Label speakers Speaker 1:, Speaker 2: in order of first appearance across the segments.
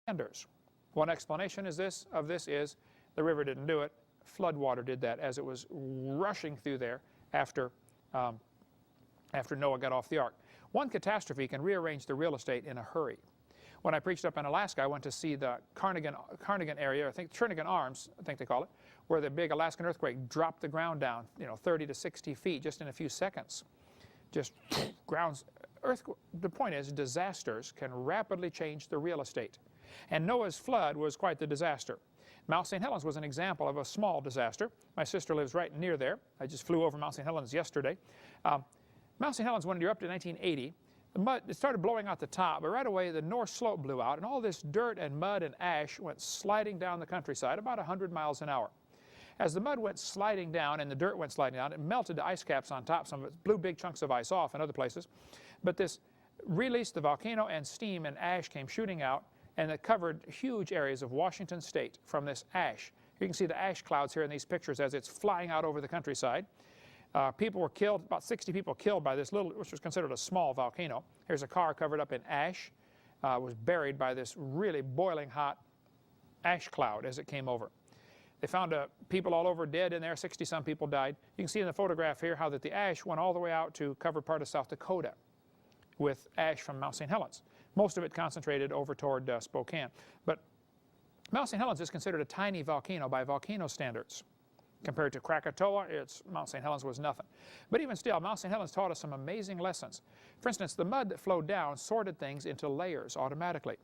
Speaker 1: standards. One explanation of this is the river didn't do it. Flood water did that as it was rushing through there after Noah got off the ark. One catastrophe can rearrange the real estate in a hurry. When I preached up in Alaska, I went to see the Carnegie area, I think Trinnigan Arms, I think they call it, where the big Alaskan earthquake dropped the ground down, 30 to 60 feet just in a few seconds. Just the point is, disasters can rapidly change the real estate. And Noah's flood was quite the disaster. Mount St. Helens was an example of a small disaster. My sister lives right near there. I just flew over Mount St. Helens yesterday. Mount St. Helens, when it erupted in 1980, the mud, it started blowing out the top, but right away the north slope blew out, and all this dirt and mud and ash went sliding down the countryside about 100 miles an hour. As the mud went sliding down and the dirt went sliding down, it melted the ice caps on top. Some of it blew big chunks of ice off in other places. But this released the volcano, and steam and ash came shooting out, and it covered huge areas of Washington state from this ash. You can see the ash clouds here in these pictures as it's flying out over the countryside. People were killed, about 60 people killed by this little, which was considered a small volcano. Here's a car covered up in ash, was buried by this really boiling hot ash cloud as it came over. They found people all over dead in there. 60-some people died. You can see in the photograph here how that the ash went all the way out to cover part of South Dakota with ash from Mount St. Helens. Most of it concentrated over toward Spokane. But Mount St. Helens is considered a tiny volcano by volcano standards. Compared to Krakatoa, Mount St. Helens was nothing. But even still, Mount St. Helens taught us some amazing lessons. For instance, the mud that flowed down sorted things into layers automatically.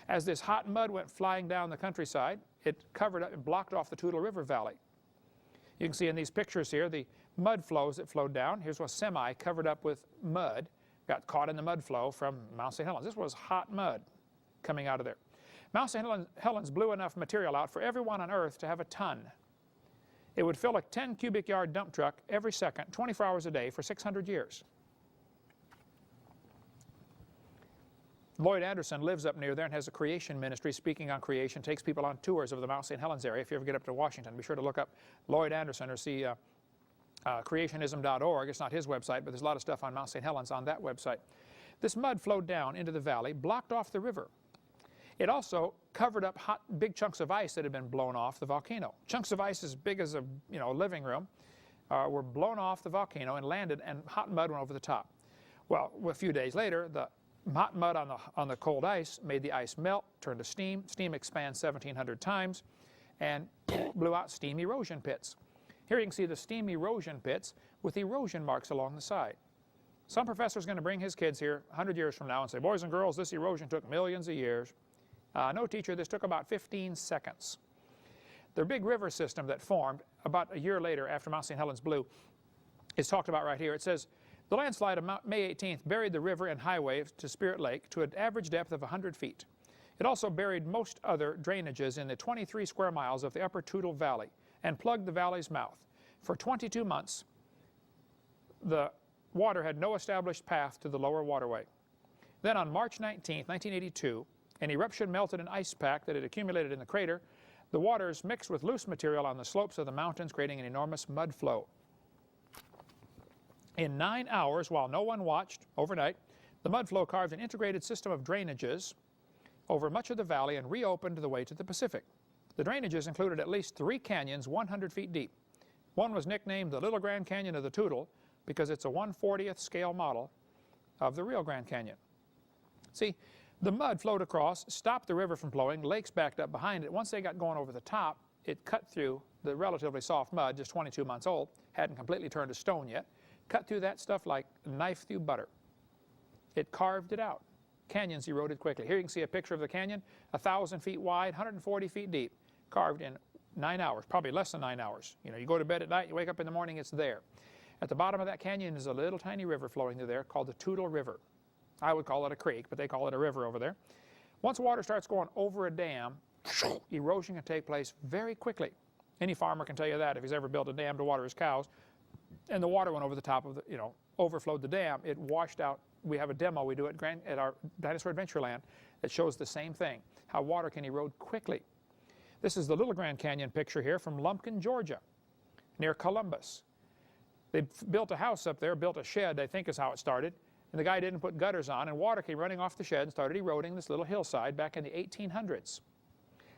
Speaker 1: As this hot mud went flying down the countryside, it covered up and blocked off the Toutle River Valley. You can see in these pictures here the mud flows that flowed down. Here's a semi covered up with mud, got caught in the mud flow from Mount St. Helens. This was hot mud coming out of there. Mount St. Helens blew enough material out for everyone on Earth to have a ton. It would fill a 10 cubic yard dump truck every second, 24 hours a day for 600 years. Lloyd Anderson lives up near there and has a creation ministry speaking on creation, takes people on tours of the Mount St. Helens area. If you ever get up to Washington, be sure to look up Lloyd Anderson or see creationism.org. It's not his website, but there's a lot of stuff on Mount St. Helens on that website. This mud flowed down into the valley, blocked off the river. It also covered up big chunks of ice that had been blown off the volcano. Chunks of ice as big as a living room were blown off the volcano and landed, and hot mud went over the top. Well, a few days later, the hot mud on the cold ice made the ice melt, turned to steam. Steam expands 1,700 times and blew out steam erosion pits. Here you can see the steam erosion pits with erosion marks along the side. Some professor is going to bring his kids here 100 years from now and say, boys and girls, this erosion took millions of years. No, teacher, this took about 15 seconds. The big river system that formed about a year later after Mount St. Helens blew is talked about right here. It says, the landslide of May 18th buried the river and highway to Spirit Lake to an average depth of 100 feet. It also buried most other drainages in the 23 square miles of the upper Toutle Valley and plugged the valley's mouth. For 22 months, the water had no established path to the lower waterway. Then on March 19, 1982, an eruption melted an ice pack that had accumulated in the crater. The waters mixed with loose material on the slopes of the mountains, creating an enormous mud flow. In 9 hours, while no one watched overnight, the mud flow carved an integrated system of drainages over much of the valley and reopened the way to the Pacific. The drainages included at least 3 canyons 100 feet deep. One was nicknamed the Little Grand Canyon of the Toutle because it's a 1/40th scale model of the real Grand Canyon. See, the mud flowed across, stopped the river from flowing, lakes backed up behind it. Once they got going over the top, it cut through the relatively soft mud, just 22 months old, hadn't completely turned to stone yet, cut through that stuff like a knife through butter. It carved it out. Canyons eroded quickly. Here you can see a picture of the canyon, 1,000 feet wide, 140 feet deep, carved in 9 hours, probably less than 9 hours. You go to bed at night, you wake up in the morning, it's there. At the bottom of that canyon is a little tiny river flowing through there called the Toutle River. I would call it a creek, but they call it a river over there. Once water starts going over a dam, erosion can take place very quickly. Any farmer can tell you that if he's ever built a dam to water his cows, and the water went over the top of the, overflowed the dam, it washed out. We have a demo we do at our Dinosaur Adventureland that shows the same thing, how water can erode quickly. This is the Little Grand Canyon picture here from Lumpkin, Georgia, near Columbus. They built a house up there, built a shed, I think is how it started. and the guy didn't put gutters on, and water came running off the shed and started eroding this little hillside back in the 1800s.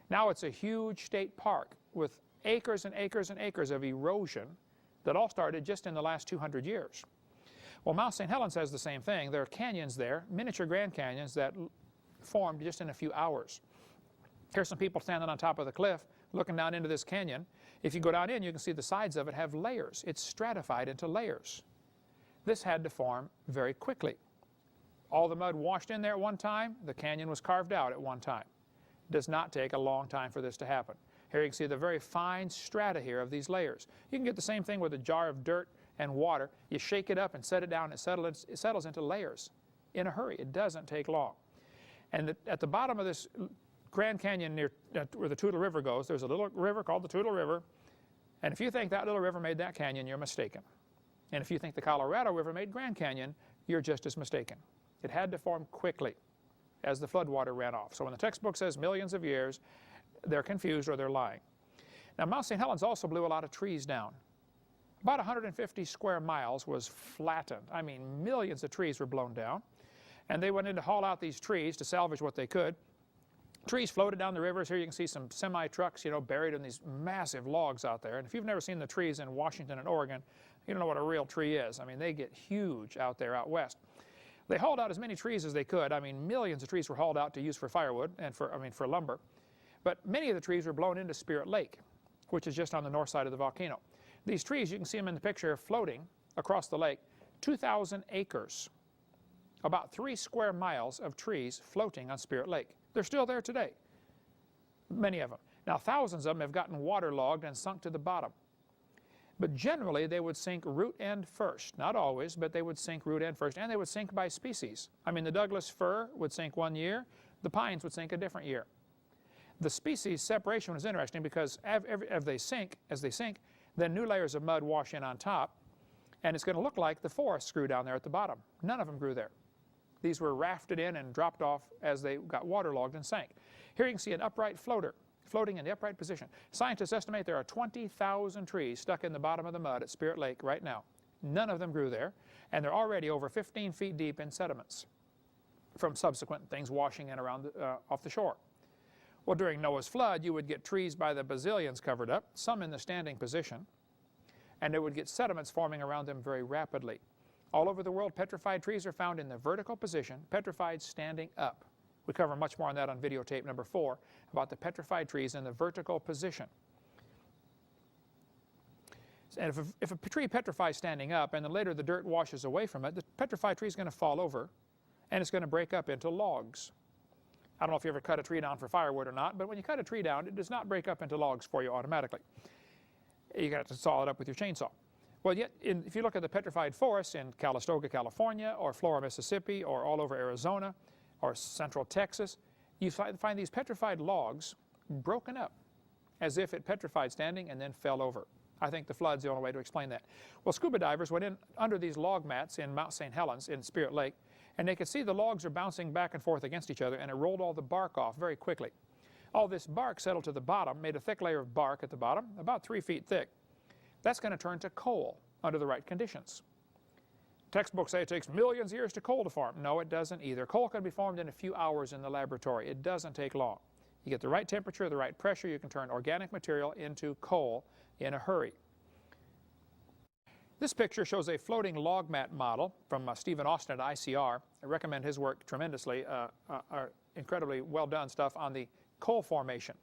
Speaker 1: Now it's a huge state park with acres and acres and acres of erosion that all started just in the last 200 years. Well, Mount St. Helens has the same thing. There are canyons there, miniature Grand Canyons, that formed just in a few hours. Here's some people standing on top of the cliff looking down into this canyon. If you go down in, you can see the sides of it have layers. It's stratified into layers. This had to form very quickly. All the mud washed in there at one time. The canyon was carved out at one time. It does not take a long time for this to happen. Here you can see the very fine strata here of these layers. You can get the same thing with a jar of dirt and water. You shake it up and set it down. It settles into layers in a hurry. It doesn't take long. And at the bottom of this Grand Canyon near where the Toutle River goes, there's a little river called the Toutle River. And if you think that little river made that canyon, you're mistaken. And if you think the Colorado River made Grand Canyon, you're just as mistaken. It had to form quickly as the floodwater ran off. So when the textbook says millions of years, they're confused or they're lying. Now, Mount St. Helens also blew a lot of trees down. About 150 square miles was flattened. I mean, millions of trees were blown down. And they went in to haul out these trees to salvage what they could. Trees floated down the rivers. Here you can see some semi-trucks, buried in these massive logs out there. And if you've never seen the trees in Washington and Oregon, you don't know what a real tree is. I mean, they get huge out there out west. They hauled out as many trees as they could. I mean, millions of trees were hauled out to use for firewood and for lumber. But many of the trees were blown into Spirit Lake, which is just on the north side of the volcano. These trees, you can see them in the picture, floating across the lake. 2,000 acres, about 3 square miles of trees floating on Spirit Lake. They're still there today, many of them. Now, thousands of them have gotten waterlogged and sunk to the bottom. But generally, they would sink root end first. Not always, but they would sink root end first, and they would sink by species. I mean, the Douglas fir would sink one year. The pines would sink a different year. The species separation was interesting because as they sink, then new layers of mud wash in on top, and it's going to look like the forests grew down there at the bottom. None of them grew there. These were rafted in and dropped off as they got waterlogged and sank. Here you can see an upright floater floating in the upright position. Scientists estimate there are 20,000 trees stuck in the bottom of the mud at Spirit Lake right now. None of them grew there, and they're already over 15 feet deep in sediments from subsequent things washing in around off the shore. Well, during Noah's flood, you would get trees by the bazillions covered up, some in the standing position, and they would get sediments forming around them very rapidly. All over the world, petrified trees are found in the vertical position, petrified standing up. We cover much more on that on videotape number 4, about the petrified trees in the vertical position. And if a tree petrifies standing up and then later the dirt washes away from it, the petrified tree is going to fall over and it's going to break up into logs. I don't know if you ever cut a tree down for firewood or not, but when you cut a tree down, it does not break up into logs for you automatically. You got to saw it up with your chainsaw. Well, yet, if you look at the petrified forests in Calistoga, California, or Flora, Mississippi, or all over Arizona, or central Texas, you find these petrified logs broken up as if it petrified standing and then fell over. I think the flood's the only way to explain that. Well, scuba divers went in under these log mats in Mount St. Helens in Spirit Lake, and they could see the logs are bouncing back and forth against each other, and it rolled all the bark off very quickly. All this bark settled to the bottom, made a thick layer of bark at the bottom, about 3 feet thick. That's going to turn to coal under the right conditions. Textbooks say it takes millions of years to coal to form. No, it doesn't either. Coal can be formed in a few hours in the laboratory. It doesn't take long. You get the right temperature, the right pressure, you can turn organic material into coal in a hurry. This picture shows a floating log mat model from Stephen Austin at ICR. I recommend his work tremendously, incredibly well done stuff on the coal formation.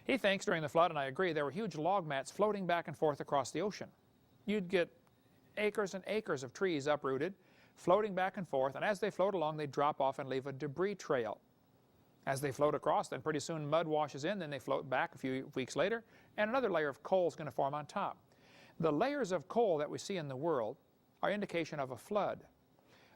Speaker 1: He thinks during the flood, and I agree, there were huge log mats floating back and forth across the ocean. You'd get acres and acres of trees uprooted, floating back and forth, and as they float along, they drop off and leave a debris trail. As they float across, then pretty soon mud washes in, then they float back a few weeks later, and another layer of coal is going to form on top. The layers of coal that we see in the world are indication of a flood.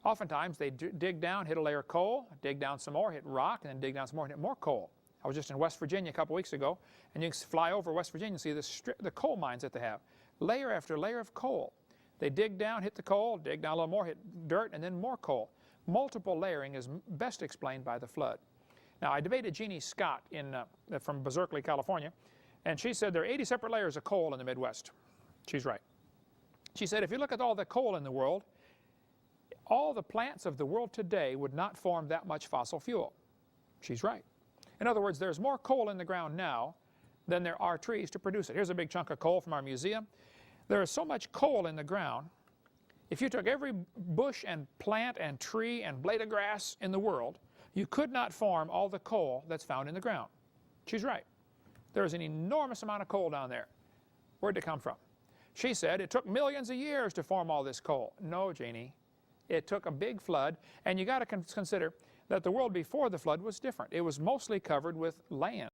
Speaker 1: Oftentimes, they dig down, hit a layer of coal, dig down some more, hit rock, and then dig down some more, and hit more coal. I was just in West Virginia a couple weeks ago, and you can fly over West Virginia and see the coal mines that they have. Layer after layer of coal. They dig down, hit the coal, dig down a little more, hit dirt, and then more coal. Multiple layering is best explained by the flood. Now, I debated Jeannie Scott from Berkeley, California, and she said there are 80 separate layers of coal in the Midwest. She's right. She said if you look at all the coal in the world, all the plants of the world today would not form that much fossil fuel. She's right. In other words, there's more coal in the ground now than there are trees to produce it. Here's a big chunk of coal from our museum. There is so much coal in the ground, if you took every bush and plant and tree and blade of grass in the world, you could not form all the coal that's found in the ground. She's right. There is an enormous amount of coal down there. Where'd it come from? She said it took millions of years to form all this coal. No, Jeannie. It took a big flood, and you got to consider that the world before the flood was different. It was mostly covered with land.